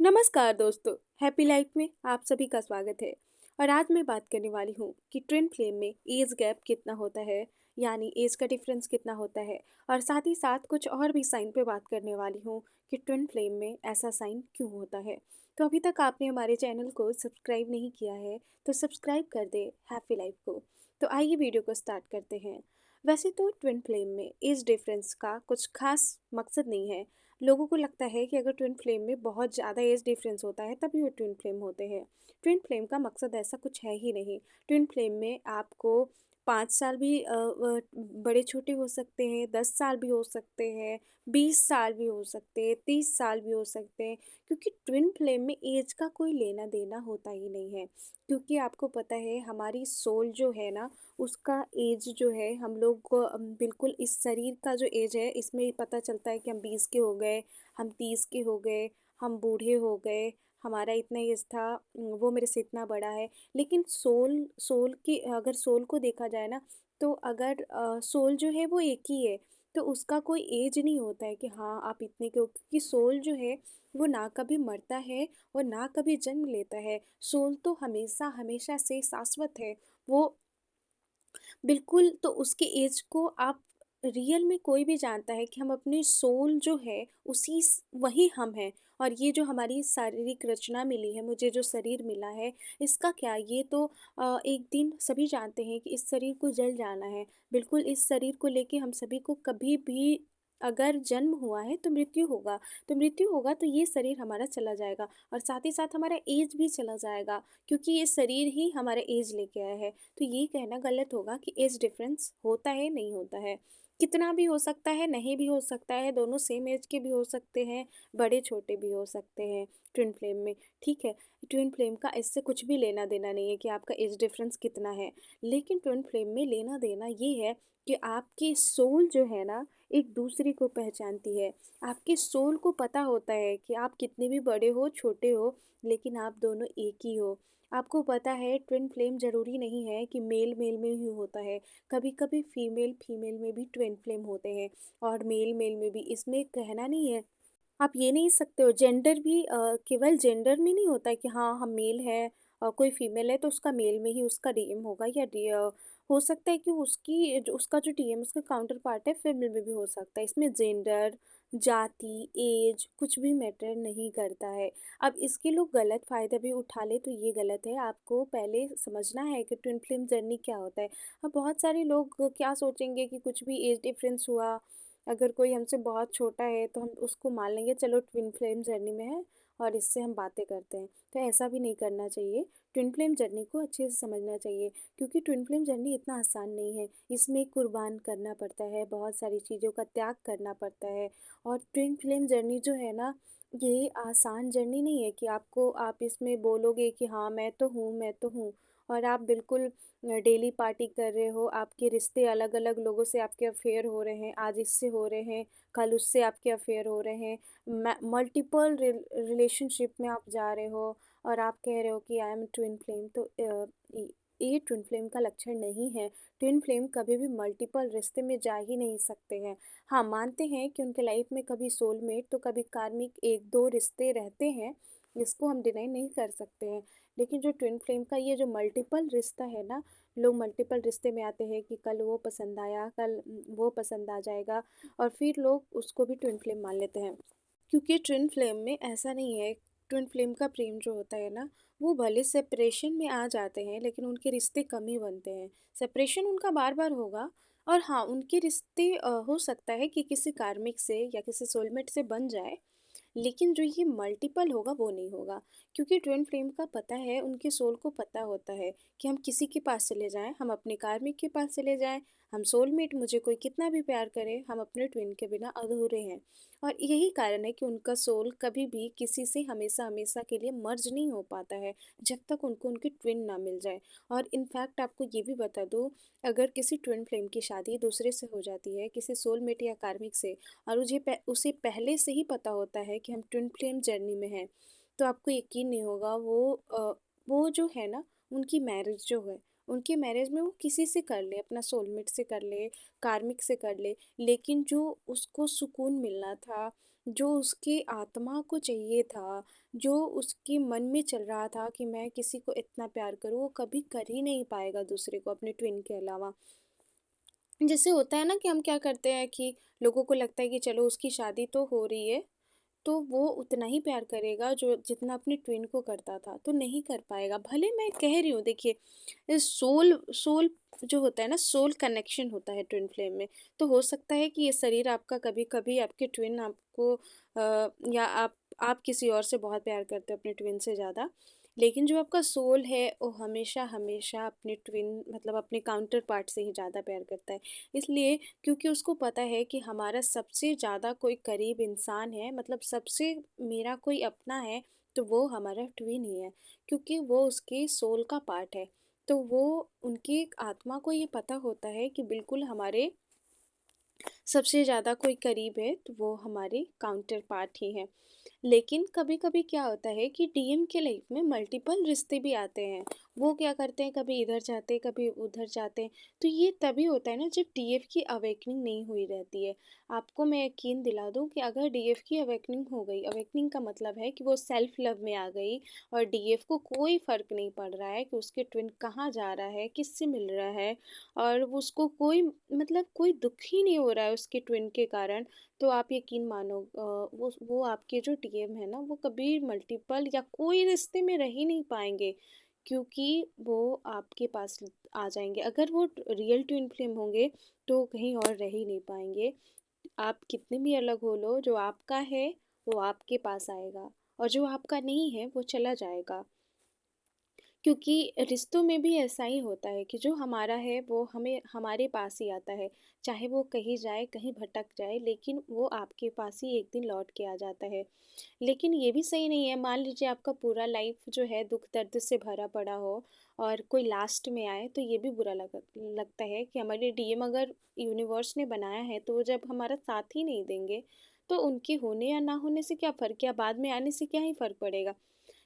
नमस्कार दोस्तों, happy life में आप सभी का स्वागत है। और आज मैं बात करने वाली हूँ कि ट्विन फ्लेम में एज गैप कितना होता है, यानी एज का डिफरेंस कितना होता है। और साथ ही साथ कुछ और भी साइन पे बात करने वाली हूँ कि ट्विन फ्लेम में ऐसा साइन क्यों होता है। तो अभी तक आपने हमारे चैनल को सब्सक्राइब नहीं किया है तो सब्सक्राइब कर दे हैप्पी लाइफ को। तो आइए वीडियो को स्टार्ट करते हैं। वैसे तो ट्विन फ्लेम में एज डिफरेंस का कुछ खास मकसद नहीं है। लोगों को लगता है कि अगर ट्विन फ्लेम में बहुत ज़्यादा एज डिफरेंस होता है तभी वो ट्विन फ्लेम होते हैं। ट्विन फ्लेम का मकसद ऐसा कुछ है ही नहीं। ट्विन फ्लेम में आपको 5 साल भी बड़े छोटे हो सकते हैं, 10 साल भी हो सकते हैं, 20 साल भी हो सकते हैं, 30 साल भी हो सकते हैं। क्योंकि ट्विन फ्लेम में एज का कोई लेना देना होता ही नहीं है। क्योंकि आपको पता है हमारी सोल जो है ना, उसका एज जो है हम लोग को बिल्कुल इस शरीर का जो एज है इसमें ही पता चलता है कि हम 20 के हो गए, हम 30 के हो गए, हम बूढ़े हो गए, हमारा इतना एज था, वो मेरे से इतना बड़ा है। लेकिन सोल सोल की अगर सोल को देखा जाए ना, तो अगर सोल जो है वो एक ही है, तो उसका कोई एज नहीं होता है कि हाँ आप इतने के हो। क्योंकि सोल जो है वो ना कभी मरता है और ना कभी जन्म लेता है। सोल तो हमेशा हमेशा से शाश्वत है। वो बिल्कुल, तो उसके एज को आप रियल में कोई भी जानता है कि हम अपनी सोल जो है वही हम हैं। और ये जो हमारी शारीरिक रचना मिली है, मुझे जो शरीर मिला है, इसका क्या, ये तो एक दिन सभी जानते हैं कि इस शरीर को जल जाना है। बिल्कुल इस शरीर को लेके हम सभी को कभी भी अगर जन्म हुआ है तो मृत्यु होगा तो ये शरीर हमारा चला जाएगा और साथ ही साथ हमारा एज भी चला जाएगा। क्योंकि ये शरीर ही हमारा एज लेके आया है। तो ये कहना गलत होगा कि एज डिफरेंस होता है, नहीं होता है। कितना भी हो सकता है, नहीं भी हो सकता है, दोनों सेम एज के भी हो सकते हैं, बड़े छोटे भी हो सकते हैं ट्विन फ्लेम में। ठीक है, ट्विन फ्लेम का इससे कुछ भी लेना देना नहीं है कि आपका एज डिफरेंस कितना है। लेकिन ट्विन फ्लेम में लेना देना ये है कि आपकी सोल जो है ना, एक दूसरे को पहचानती है। आपकी सोल को पता होता है कि आप कितने भी बड़े हो, छोटे हो, लेकिन आप दोनों एक ही हो। आपको पता है ट्विन फ्लेम ज़रूरी नहीं है कि मेल मेल में ही होता है। कभी कभी फीमेल फीमेल में भी ट्विन फ्लेम होते हैं और मेल मेल में भी। इसमें कहना नहीं है, आप ये नहीं सकते हो। जेंडर भी केवल जेंडर में नहीं होता है कि हाँ हम मेल है और कोई फीमेल है तो उसका मेल में ही उसका डीएम होगा, या हो सकता है कि उसका जो डीएम उसका काउंटर पार्ट है फीमेल में भी हो सकता है। इसमें जेंडर, जाति, एज कुछ भी मैटर नहीं करता है। अब इसके लोग गलत फ़ायदा भी उठा ले तो ये गलत है। आपको पहले समझना है कि ट्विन फ्लेम जर्नी क्या होता है। अब बहुत सारे लोग क्या सोचेंगे कि कुछ भी एज डिफरेंस हुआ, अगर कोई हमसे बहुत छोटा है तो हम उसको मान लेंगे चलो ट्विन फ्लेम जर्नी में है और इससे हम बातें करते हैं। तो ऐसा भी नहीं करना चाहिए। ट्विन फ्लेम जर्नी को अच्छे से समझना चाहिए। क्योंकि ट्विन फ्लेम जर्नी इतना आसान नहीं है। इसमें कुर्बान करना पड़ता है, बहुत सारी चीज़ों का त्याग करना पड़ता है। और ट्विन फ्लेम जर्नी जो है ना, ये आसान जर्नी नहीं है कि आप इसमें बोलोगे कि हाँ मैं तो हूँ, मैं तो हूँ, और आप बिल्कुल डेली पार्टी कर रहे हो, आपके रिश्ते अलग अलग लोगों से आपके अफेयर हो रहे हैं, आज इससे हो रहे हैं, कल उससे आपके अफेयर हो रहे हैं, मल्टीपल रिलेशनशिप में आप जा रहे हो और आप कह रहे हो कि आई एम ट्विन फ्लेम। तो ये ट्विन फ्लेम का लक्षण नहीं है। ट्विन फ्लेम कभी भी मल्टीपल रिश्ते में जा ही नहीं सकते हैं। हाँ, मानते हैं कि उनके लाइफ में कभी सोलमेट तो कभी कार्मिक एक दो रिश्ते रहते हैं, इसको हम डिनाई नहीं कर सकते हैं। लेकिन जो ट्विन फ्लेम का ये जो मल्टीपल रिश्ता है ना, लोग मल्टीपल रिश्ते में आते हैं कि कल वो पसंद आया, कल वो पसंद आ जाएगा, और फिर लोग उसको भी ट्विन फ्लेम मान लेते हैं। क्योंकि ट्विन फ्लेम में ऐसा नहीं है। ट्विन फ्लेम का प्रेम जो होता है ना, वो भले सेपरेशन में आ जाते हैं लेकिन उनके रिश्ते कम ही बनते हैं। सेपरेशन उनका बार बार होगा, और हाँ उनके रिश्ते हो सकता है कि किसी कार्मिक से या किसी सोलमेट से बन जाए, लेकिन जो ये मल्टीपल होगा वो नहीं होगा। क्योंकि ट्विन फ्लेम का पता है, उनके सोल को पता होता है कि हम किसी के पास चले जाएं, हम अपने कार्मिक के पास चले जाएं, हम सोलमेट मुझे कोई कितना भी प्यार करे, हम अपने ट्विन के बिना अधूरे हैं। और यही कारण है कि उनका सोल कभी भी किसी से हमेशा हमेशा के लिए मर्ज नहीं हो पाता है, जब तक उनको उनकी ट्विन ना मिल जाए। और इनफैक्ट आपको ये भी बता दूँ, अगर किसी ट्विन फ्लेम की शादी दूसरे से हो जाती है, किसी सोलमेट या कार्मिक से, और उसे पहले से ही पता होता है कि हम ट्विन फ्लेम जर्नी में हैं, तो आपको यकीन नहीं होगा वो जो है ना, उनकी मैरिज जो है, उनकी मैरिज में वो किसी से कर ले, अपना सोलमेट से कर ले, कार्मिक से कर ले, लेकिन जो उसको सुकून मिलना था, जो उसकी आत्मा को चाहिए था, जो उसके मन में चल रहा था कि मैं किसी को इतना प्यार करूँ, वो कभी कर ही नहीं पाएगा दूसरे को अपने ट्विन के अलावा। जैसे होता है ना कि हम क्या करते हैं कि लोगों को लगता है कि चलो उसकी शादी तो हो रही है, तो वो उतना ही प्यार करेगा जो जितना अपने ट्विन को करता था, तो नहीं कर पाएगा। भले मैं कह रही हूँ देखिए, इस सोल सोल जो होता है ना, सोल कनेक्शन होता है ट्विन फ्लेम में। तो हो सकता है कि ये शरीर आपका कभी-कभी आपके ट्विन आपको या आप किसी और से बहुत प्यार करते हो अपने ट्विन से ज़्यादा। लेकिन जो आपका सोल है वो हमेशा-हमेशा अपने ट्विन मतलब अपने काउंटर पार्ट से ही ज़्यादा प्यार करता है। इसलिए क्योंकि उसको पता है कि हमारा सबसे ज़्यादा कोई करीब इंसान है, मतलब सबसे मेरा कोई अपना है, तो वो हमारा ट्विन ही है, क्योंकि वो उसके सोल का पार्ट है। तो वो उनकी आत्मा को ये पता होता है कि बिल्कुल हमारे सबसे ज़्यादा कोई करीब है तो वो हमारे काउंटर पार्ट ही हैं। लेकिन कभी-कभी क्या होता है कि डीएम के लाइफ में मल्टीपल रिश्ते भी आते हैं। वो क्या करते हैं, कभी इधर जाते हैं, कभी उधर जाते हैं। तो ये तभी होता है ना जब डीएफ की अवेकनिंग नहीं हुई रहती है। आपको मैं यकीन दिला दूँ कि अगर डीएफ की अवेकनिंग हो गई, अवेकनिंग का मतलब है कि वो सेल्फ लव में आ गई और डीएफ को कोई फ़र्क नहीं पड़ रहा है कि उसके ट्विन कहाँ जा रहा है, किससे मिल रहा है, और वो उसको कोई मतलब कोई दुःख ही नहीं हो रहा है उसके ट्विन के कारण। तो आप यकीन मानो वो आपके जो डीएम है ना, वो कभी मल्टीपल या कोई रिश्ते में रह ही नहीं पाएंगे, क्योंकि वो आपके पास आ जाएंगे। अगर वो रियल ट्विन फ्लेम होंगे तो कहीं और रह ही नहीं पाएंगे। आप कितने भी अलग हो लो, जो आपका है वो आपके पास आएगा, और जो आपका नहीं है वो चला जाएगा। क्योंकि रिश्तों में भी ऐसा ही होता है कि जो हमारा है वो हमें हमारे पास ही आता है। चाहे वो कहीं जाए, कहीं भटक जाए, लेकिन वो आपके पास ही एक दिन लौट के आ जाता है। लेकिन ये भी सही नहीं है, मान लीजिए आपका पूरा लाइफ जो है दुख दर्द से भरा पड़ा हो और कोई लास्ट में आए, तो ये भी बुरा लगता है कि हमारे डीएम अगर यूनिवर्स ने बनाया है तो वो जब हमारा साथ ही नहीं देंगे, तो उनके होने या ना होने से क्या फ़र्क, या बाद में आने से क्या ही फ़र्क पड़ेगा।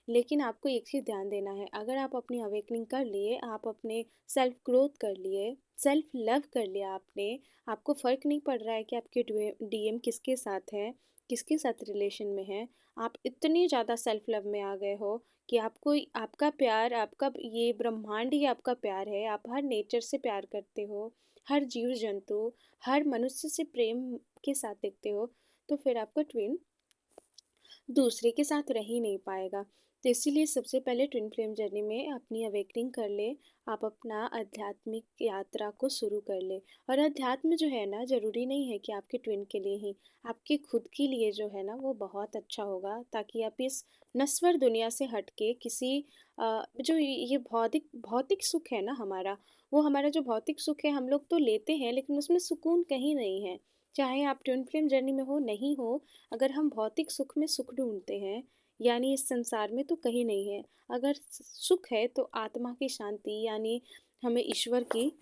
लेकिन आपको एक चीज़ ध्यान देना है, अगर आप अपनी अवेकनिंग कर लिए, आप अपने सेल्फ ग्रोथ कर लिए, सेल्फ लव कर लिया आपने, आपको फ़र्क नहीं पड़ रहा है कि आपके डीएम किसके साथ है, किसके साथ रिलेशन में है। आप इतनी ज़्यादा सेल्फ लव में आ गए हो कि आपको आपका प्यार, आपका ये ब्रह्मांड ही आपका प्यार है। आप हर नेचर से प्यार करते हो, हर जीव जंतु, हर मनुष्य से प्रेम के साथ देखते हो, तो फिर आपका ट्विन दूसरे के साथ रह ही नहीं पाएगा। तो इसीलिए सबसे पहले ट्विन फ्लेम जर्नी में अपनी अवेकनिंग कर ले, आप अपना आध्यात्मिक यात्रा को शुरू कर ले। और अध्यात्म जो है ना, ज़रूरी नहीं है कि आपके ट्विन के लिए ही, आपके खुद के लिए जो है ना वो बहुत अच्छा होगा, ताकि आप इस नश्वर दुनिया से हट के किसी जो ये भौतिक भौतिक सुख है ना हमारा, वो हमारा जो भौतिक सुख है हम लोग तो लेते हैं, लेकिन उसमें सुकून कहीं नहीं है। चाहे आप ट्विन फ्लेम जर्नी में हो नहीं हो, अगर हम भौतिक सुख में सुख ढूंढते हैं, यानी इस संसार में, तो कहीं नहीं है। अगर सुख है तो आत्मा की शांति, यानी हमें ईश्वर की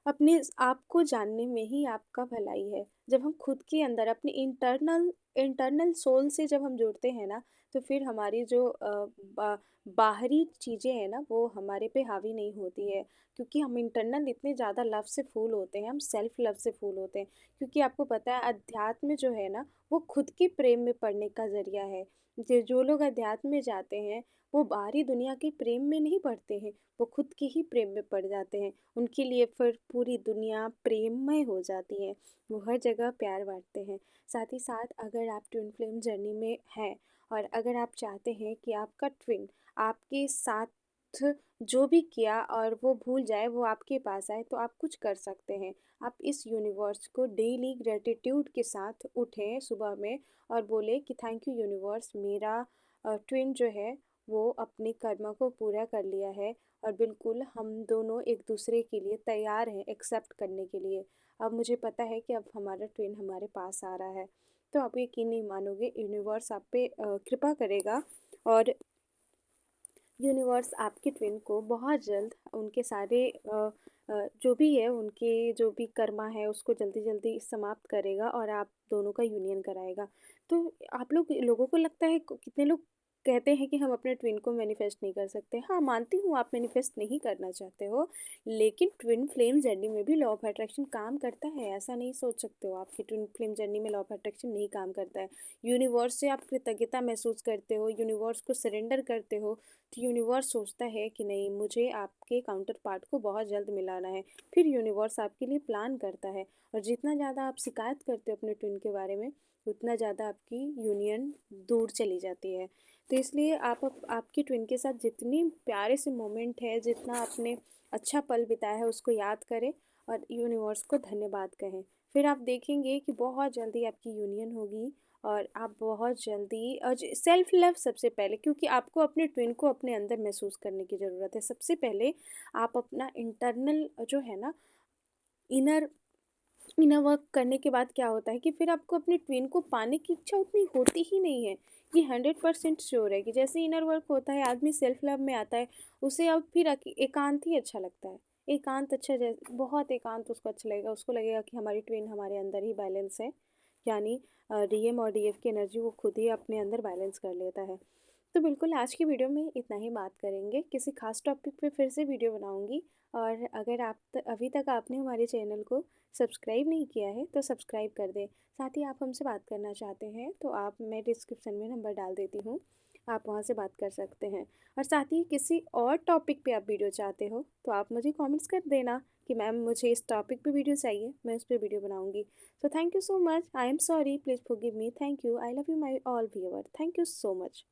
अपने आप को जानने में ही आपका भलाई है। जब हम खुद के अंदर अपने इंटरनल इंटरनल सोल से जब हम जुड़ते हैं ना, तो फिर हमारी जो बाहरी चीज़ें हैं ना वो हमारे पे हावी नहीं होती है, क्योंकि हम इंटरनल इतने ज़्यादा लव से फूल होते हैं, हम सेल्फ लव से फूल होते हैं। क्योंकि आपको पता है अध्यात्म जो है ना, वो खुद के प्रेम में पड़ने का ज़रिया है। जो लोग अध्यात्म में जाते हैं, वो बाहरी दुनिया के प्रेम में नहीं पड़ते हैं, वो खुद के ही प्रेम में पड़ जाते हैं। उनके लिए फिर पूरी दुनिया प्रेममय हो जाती है, वो हर जगह प्यार बांटते हैं। साथ ही साथ अगर आप ट्विन फ्लेम जर्नी में हैं और अगर आप चाहते हैं कि आपका ट्विन आपके साथ जो भी किया और वो भूल जाए, वो आपके पास आए, तो आप कुछ कर सकते हैं। आप इस यूनिवर्स को डेली ग्रेटिट्यूड के साथ उठें सुबह में और बोले कि थैंक यू यूनिवर्स, मेरा ट्विन जो है वो अपने कर्म को पूरा कर लिया है, और बिल्कुल हम दोनों एक दूसरे के लिए तैयार हैं एक्सेप्ट करने के लिए। अब मुझे पता है कि अब हमारा ट्विन हमारे पास आ रहा है। तो आप यकीन नहीं मानोगे, यूनिवर्स आप पे कृपा करेगा, और यूनिवर्स आपके ट्विन को बहुत जल्द उनके सारे जो भी है, उनके जो भी कर्मा है उसको जल्दी जल्दी समाप्त करेगा और आप दोनों का यूनियन कराएगा। तो आप लोगों को लगता है कितने लोग कहते हैं कि हम अपने ट्विन को मैनिफेस्ट नहीं कर सकते। हाँ, मानती हूँ आप मैनिफेस्ट नहीं करना चाहते हो, लेकिन ट्विन फ्लेम जर्नी में भी लॉ ऑफ अट्रैक्शन काम करता है। ऐसा नहीं सोच सकते हो आप कि ट्विन फ्लेम जर्नी में लॉ ऑफ अट्रैक्शन नहीं काम करता है। यूनिवर्स से आप कृतज्ञता महसूस करते हो, यूनिवर्स को सरेंडर करते हो, तो यूनिवर्स सोचता है कि नहीं, मुझे आपके काउंटर पार्ट को बहुत जल्द मिलाना है। फिर यूनिवर्स आपके लिए प्लान करता है, और जितना ज़्यादा आप शिकायत करते हो अपने ट्विन के बारे में, उतना ज़्यादा आपकी यूनियन दूर चली जाती है। तो इसलिए आपकी ट्विन के साथ जितनी प्यारे से मोमेंट है, जितना आपने अच्छा पल बिताया है, उसको याद करें और यूनिवर्स को धन्यवाद कहें। फिर आप देखेंगे कि बहुत जल्दी आपकी यूनियन होगी, और आप बहुत जल्दी, और सेल्फ लव सबसे पहले, क्योंकि आपको अपने ट्विन को अपने अंदर महसूस करने की ज़रूरत है। सबसे पहले आप अपना इंटरनल जो है ना, इनर इनर वर्क करने के बाद क्या होता है कि फिर आपको अपने ट्विन को पाने की इच्छा उतनी होती ही नहीं है। ये 100% श्योर है कि जैसे इनर वर्क होता है, आदमी सेल्फ लव में आता है, उसे अब फिर एकांत ही अच्छा लगता है। एकांत अच्छा, जैसे बहुत एकांत उसको अच्छा लगेगा। उसको लगेगा कि हमारी ट्विन हमारे अंदर ही बैलेंस है, यानी डीएम और डीएफ की एनर्जी वो खुद ही अपने अंदर बैलेंस कर लेता है। तो बिल्कुल आज की वीडियो में इतना ही बात करेंगे। किसी खास टॉपिक पे फिर से वीडियो बनाऊंगी। और अगर अभी तक आपने हमारे चैनल को सब्सक्राइब नहीं किया है तो सब्सक्राइब कर दें। साथ ही आप हमसे बात करना चाहते हैं तो मैं डिस्क्रिप्शन में नंबर डाल देती हूँ, आप वहाँ से बात कर सकते हैं। और साथ ही किसी और टॉपिक पे आप वीडियो चाहते हो तो आप मुझे कमेंट्स कर देना कि मैम मुझे इस टॉपिक पे वीडियो चाहिए, मैं उस पर वीडियो बनाऊंगी। So thank you so much. I am sorry. Please forgive me. Thank you. I love you, my all viewer. Thank you so much.